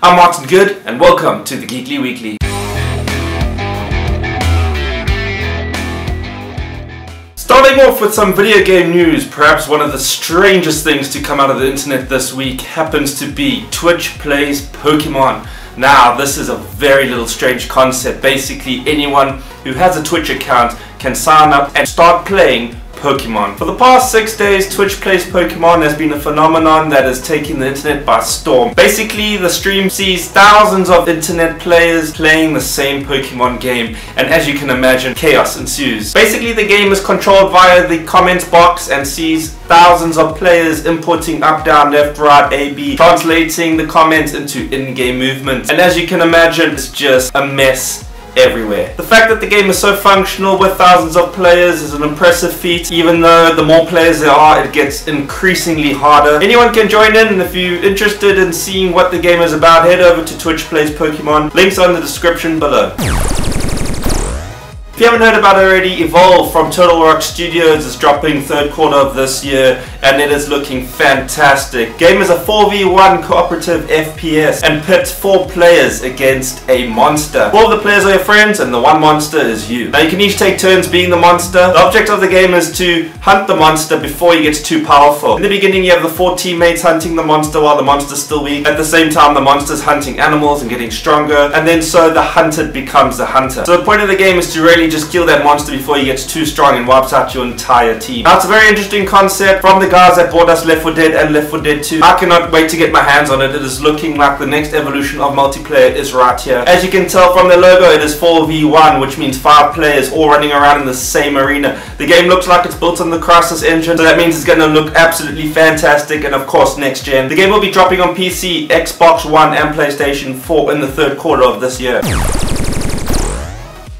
I'm Martin Goode, and welcome to the Geekly Weekly. Starting off with some video game news, perhaps one of the strangest things to come out of the internet this week happens to be Twitch plays Pokemon. Now, this is a very little strange concept. Basically, anyone who has a Twitch account can sign up and start playing Pokemon. For the past 6 days, Twitch Plays Pokemon has been a phenomenon that has taken the internet by storm. Basically, the stream sees thousands of internet players playing the same Pokemon game, and as you can imagine, chaos ensues. Basically, the game is controlled via the comments box and sees thousands of players inputting up, down, left, right, A, B, translating the comments into in-game movements. And as you can imagine, it's just a mess everywhere. The fact that the game is so functional with thousands of players is an impressive feat. Even though the more players there are, it gets increasingly harder. Anyone can join in, and if you're interested in seeing what the game is about, head over to Twitch Plays Pokemon. Links are in the description below. If you haven't heard about it already, Evolve from Turtle Rock Studios is dropping third quarter of this year, and it is looking fantastic. Game is a 4v1 cooperative FPS and pits 4 players against a monster. 4 of the players are your friends and the one monster is you. Now you can each take turns being the monster. The object of the game is to hunt the monster before he gets too powerful. In the beginning you have the 4 teammates hunting the monster while the monster's still weak. At the same time the monster's hunting animals and getting stronger, and then so the hunted becomes the hunter. So the point of the game is to really just kill that monster before he gets too strong and wipes out your entire team. Now it's a very interesting concept from the guys that brought us Left 4 Dead and Left 4 Dead 2. I cannot wait to get my hands on it. It is looking like the next evolution of multiplayer is right here. As you can tell from the logo, it is 4v1, which means 5 players all running around in the same arena. The game looks like it's built on the Crysis engine, so that means it's going to look absolutely fantastic, and of course next gen. The game will be dropping on PC, Xbox One and PlayStation 4 in the third quarter of this year.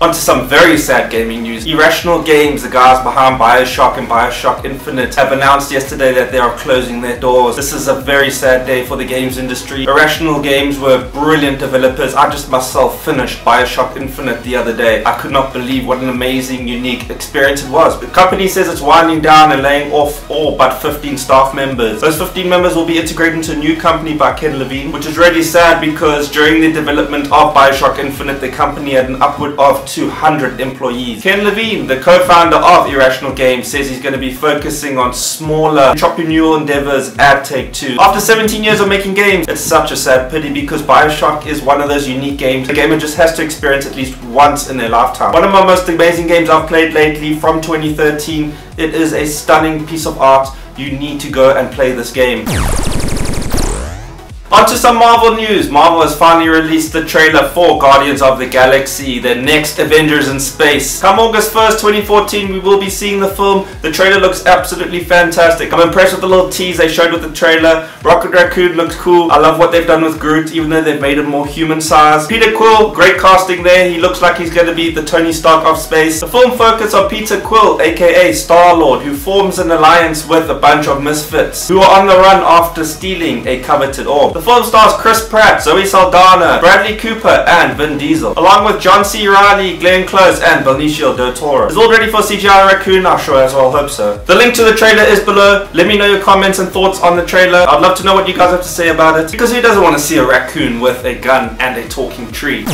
On to some very sad gaming news. Irrational Games, the guys behind BioShock and BioShock Infinite, have announced yesterday that they are closing their doors. This is a very sad day for the games industry. Irrational Games were brilliant developers. I just myself finished BioShock Infinite the other day. I could not believe what an amazing, unique experience it was. The company says it's winding down and laying off all but 15 staff members. Those 15 members will be integrated into a new company by Ken Levine, which is really sad because during the development of BioShock Infinite, the company had an upward of 200 employees. Ken Levine, the co-founder of Irrational Games, says he's going to be focusing on smaller entrepreneurial endeavors at Take-Two. After 17 years of making games, it's such a sad pity because BioShock is one of those unique games a gamer just has to experience at least once in their lifetime. One of my most amazing games I've played lately from 2013. It is a stunning piece of art. You need to go and play this game. On to some Marvel news. Marvel has finally released the trailer for Guardians of the Galaxy, the next Avengers in space. Come August 1st, 2014, we will be seeing the film. The trailer looks absolutely fantastic. I'm impressed with the little tease they showed with the trailer. Rocket Raccoon looks cool. I love what they've done with Groot, even though they've made him more human-sized. Peter Quill, great casting there. He looks like he's going to be the Tony Stark of space. The film focuses on Peter Quill, aka Star-Lord, who forms an alliance with a bunch of misfits who are on the run after stealing a coveted orb. The film stars Chris Pratt, Zoe Saldana, Bradley Cooper, and Vin Diesel, along with John C. Reilly, Glenn Close, and Benicio del Toro. Is all ready for CGI Raccoon? I sure as well hope so. The link to the trailer is below. Let me know your comments and thoughts on the trailer. I'd love to know what you guys have to say about it, because who doesn't want to see a raccoon with a gun and a talking tree?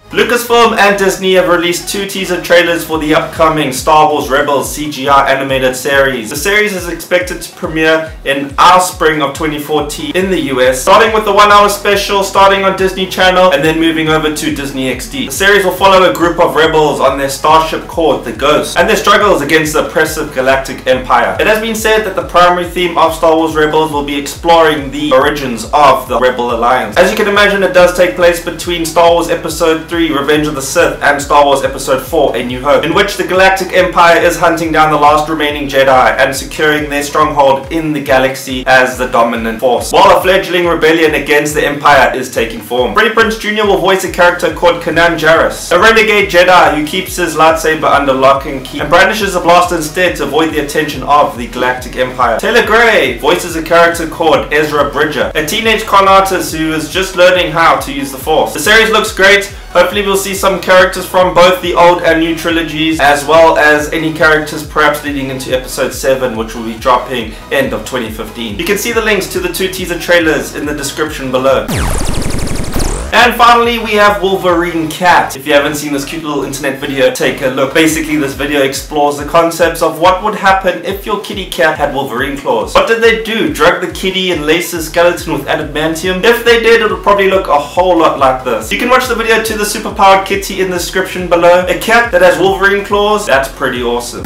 Lucasfilm and Disney have released 2 teaser trailers for the upcoming Star Wars Rebels CGI animated series. The series is expected to premiere in our spring of 2014 in the US, starting with the 1-hour special starting on Disney Channel and then moving over to Disney XD. The series will follow a group of rebels on their starship called the Ghost and their struggles against the oppressive galactic empire. It has been said that the primary theme of Star Wars Rebels will be exploring the origins of the Rebel Alliance. As you can imagine, it does take place between Star Wars Episode 3 Revenge of the Sith and Star Wars Episode 4 A New Hope, in which the Galactic Empire is hunting down the last remaining Jedi and securing their stronghold in the galaxy as the dominant force, while a fledgling rebellion against the Empire is taking form. Freddie Prinze Jr. will voice a character called Kanan Jarrus, a renegade Jedi who keeps his lightsaber under lock and key and brandishes a blaster instead to avoid the attention of the Galactic Empire. Taylor Gray voices a character called Ezra Bridger, a teenage con artist who is just learning how to use the Force. The series looks great. Hopefully we'll see some characters from both the old and new trilogies, as well as any characters perhaps leading into episode 7, which will be dropping end of 2015. You can see the links to the 2 teaser trailers in the description below. And finally, we have Wolverine Cat. If you haven't seen this cute little internet video, take a look. Basically, this video explores the concepts of what would happen if your kitty cat had Wolverine claws. What did they do? Drug the kitty and lace the skeleton with adamantium? If they did, it would probably look a whole lot like this. You can watch the video to the superpowered kitty in the description below. A cat that has Wolverine claws? That's pretty awesome.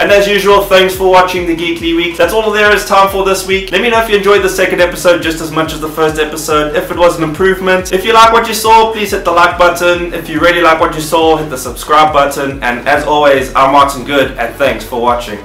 And as usual, thanks for watching the Geekly Week. That's all there is time for this week. Let me know if you enjoyed the second episode just as much as the first episode, if it was an improvement. If you like what you saw, please hit the like button. If you really like what you saw, hit the subscribe button. And as always, I'm Martin Goode, and thanks for watching.